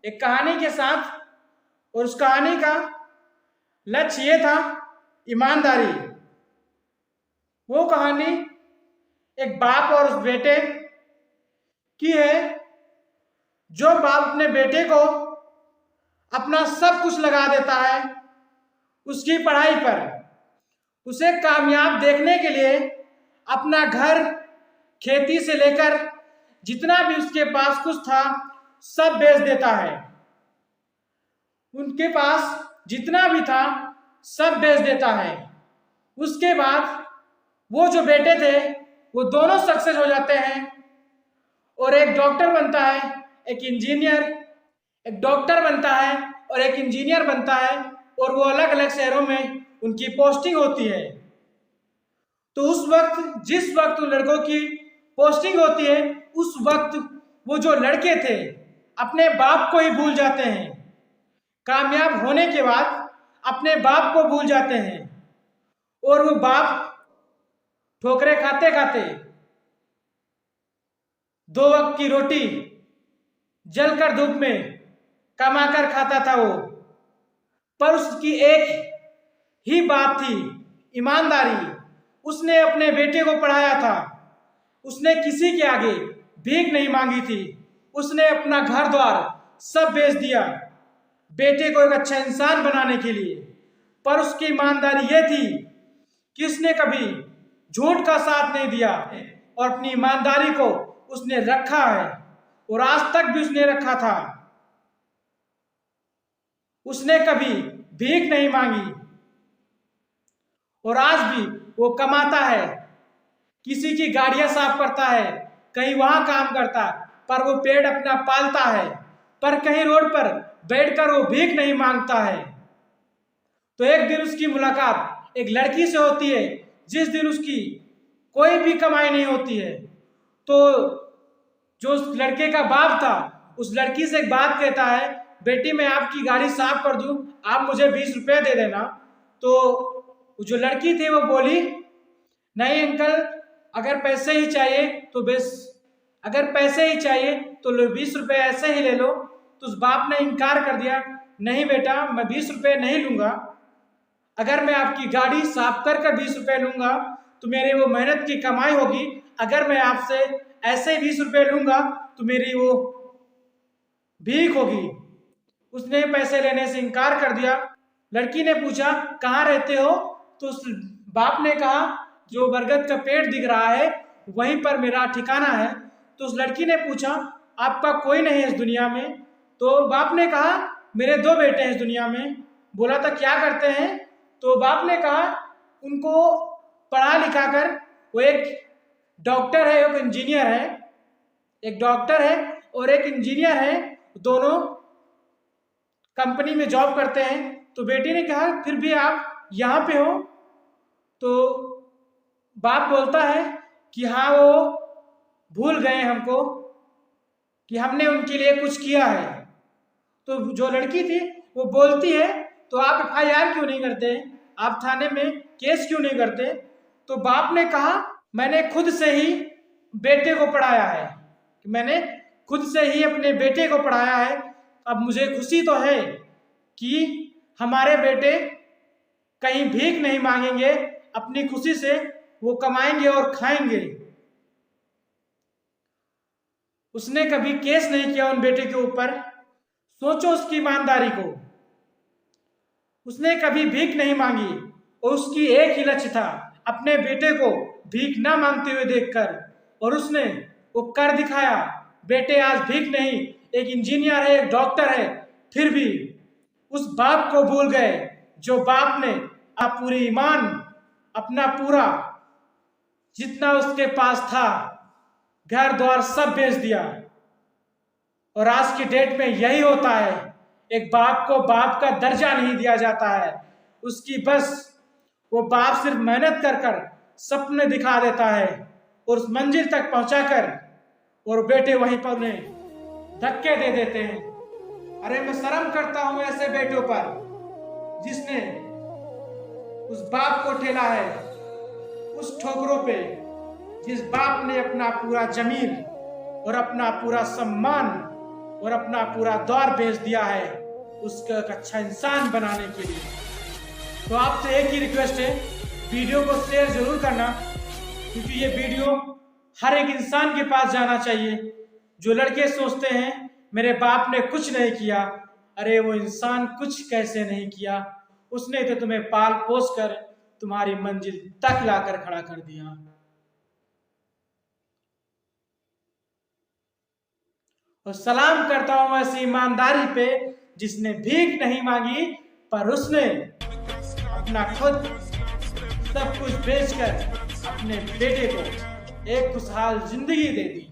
एक कहानी के साथ, और उस कहानी का लक्ष्य ये था ईमानदारी। वो कहानी एक बाप और उस बेटे की है, जो बाप अपने बेटे को अपना सब कुछ लगा देता है उसकी पढ़ाई पर। उसे कामयाब देखने के लिए अपना घर, खेती से लेकर जितना भी उसके पास कुछ था सब बेच देता है। उनके पास जितना भी था सब बेच देता है। उसके बाद वो जो बेटे थे वो दोनों सक्सेस हो जाते हैं, और एक डॉक्टर बनता है, एक इंजीनियर, एक डॉक्टर बनता है और एक इंजीनियर बनता है, और वो अलग अलग शहरों में उनकी पोस्टिंग होती है। तो उस वक्त, जिस वक्त उन लड़कों की पोस्टिंग होती है, उस वक्त वो जो लड़के थे अपने बाप को ही भूल जाते हैं। कामयाब होने के बाद अपने बाप को भूल जाते हैं, और वो बाप ठोकरे खाते खाते 2 वक्त की रोटी जलकर धूप में कमाकर खाता था वो। पर उसकी एक ही बात थी, ईमानदारी। उसने अपने बेटे को पढ़ाया था, उसने किसी के आगे भीख नहीं मांगी थी। उसने अपना घर द्वार सब बेच दिया बेटे को एक अच्छा इंसान बनाने के लिए। पर उसकी ईमानदारी ये थी कि उसने कभी झूठ का साथ नहीं दिया, और अपनी ईमानदारी को उसने रखा है, और आज तक भी उसने रखा था। उसने कभी भीख नहीं मांगी, और आज भी वो कमाता है, किसी की गाड़ियां साफ करता है, कहीं वहां काम करता है, पर वो पेट अपना पालता है। पर कहीं रोड पर बैठकर वो भीख नहीं मांगता है। तो एक दिन उसकी मुलाकात एक लड़की से होती है, जिस दिन उसकी कोई भी कमाई नहीं होती है। तो जो उस लड़के का बाप था उस लड़की से एक बात कहता है, बेटी मैं आपकी गाड़ी साफ कर दूं, आप मुझे 20 रुपये दे देना। तो जो लड़की थी वो बोली, नहीं अंकल, अगर पैसे ही चाहिए तो अगर पैसे ही चाहिए तो लो 20 रुपये ऐसे ही ले लो। तो उस बाप ने इनकार कर दिया, नहीं बेटा मैं 20 रुपये नहीं लूंगा। अगर मैं आपकी गाड़ी साफ कर 20 रुपये लूंगा तो मेरी वो मेहनत की कमाई होगी। अगर मैं आपसे ऐसे ही 20 रुपये लूंगा तो मेरी वो भीख होगी। उसने पैसे लेने से इनकार कर दिया। लड़की ने पूछा कहाँ रहते हो? तो उस बाप ने कहा जो बरगद का पेड़ दिख रहा है वहीं पर मेरा ठिकाना है। तो उस लड़की ने पूछा आपका कोई नहीं है इस दुनिया में? तो बाप ने कहा मेरे 2 बेटे हैं इस दुनिया में। बोला था क्या करते हैं? तो बाप ने कहा उनको पढ़ा लिखा कर, वो एक डॉक्टर है, एक इंजीनियर है, एक डॉक्टर है और एक इंजीनियर है, दोनों कंपनी में जॉब करते हैं। तो बेटी ने कहा फिर भी आप यहाँ पे हो? तो बाप बोलता है कि हाँ, वो भूल गए हमको कि हमने उनके लिए कुछ किया है। तो जो लड़की थी वो बोलती है तो आप FIR क्यों नहीं करते, आप थाने में केस क्यों नहीं करते? तो बाप ने कहा मैंने खुद से ही बेटे को पढ़ाया है, मैंने खुद से ही अपने बेटे को पढ़ाया है। अब मुझे खुशी तो है कि हमारे बेटे कहीं भीख नहीं मांगेंगे, अपनी खुशी से वो कमाएंगे और खाएंगे। उसने कभी केस नहीं किया उन बेटे के ऊपर। सोचो उसकी ईमानदारी को। उसने कभी भीख नहीं मांगी और उसकी एक ही लक्ष्य था अपने बेटे को भीख ना मांगते हुए देखकर, और उसने वो कर दिखाया। बेटे आज भीख नहीं, एक इंजीनियर है, एक डॉक्टर है। फिर भी उस बाप को भूल गए जो बाप ने पूरी ईमान, अपना पूरा जितना उसके पास था घर द्वार सब बेच दिया। और आज की डेट में यही होता है, एक बाप को बाप का दर्जा नहीं दिया जाता है। उसकी बस वो बाप सिर्फ मेहनत कर सपने दिखा देता है और उस मंजिल तक पहुंचाकर, और बेटे वहीं पर उन्हें धक्के दे देते हैं। अरे मैं शर्म करता हूं ऐसे बेटों पर जिसने उस बाप को ठेला है उस ठोकरों पे, जिस बाप ने अपना पूरा जमीन और अपना पूरा सम्मान और अपना पूरा दौर बेच दिया है उसका एक अच्छा इंसान बनाने के लिए। तो आपसे एक ही रिक्वेस्ट है, वीडियो को शेयर जरूर करना, क्योंकि ये वीडियो हर एक इंसान के पास जाना चाहिए। जो लड़के सोचते हैं मेरे बाप ने कुछ नहीं किया, अरे वो इंसान कुछ कैसे नहीं किया, उसने तो तुम्हें पाल पोस कर तुम्हारी मंजिल तक लाकर खड़ा कर दिया। और सलाम करता हूं ऐसी ईमानदारी पे जिसने भीख नहीं मांगी, पर उसने अपना खुद सब कुछ बेचकर अपने बेटे को एक खुशहाल जिंदगी दे दी।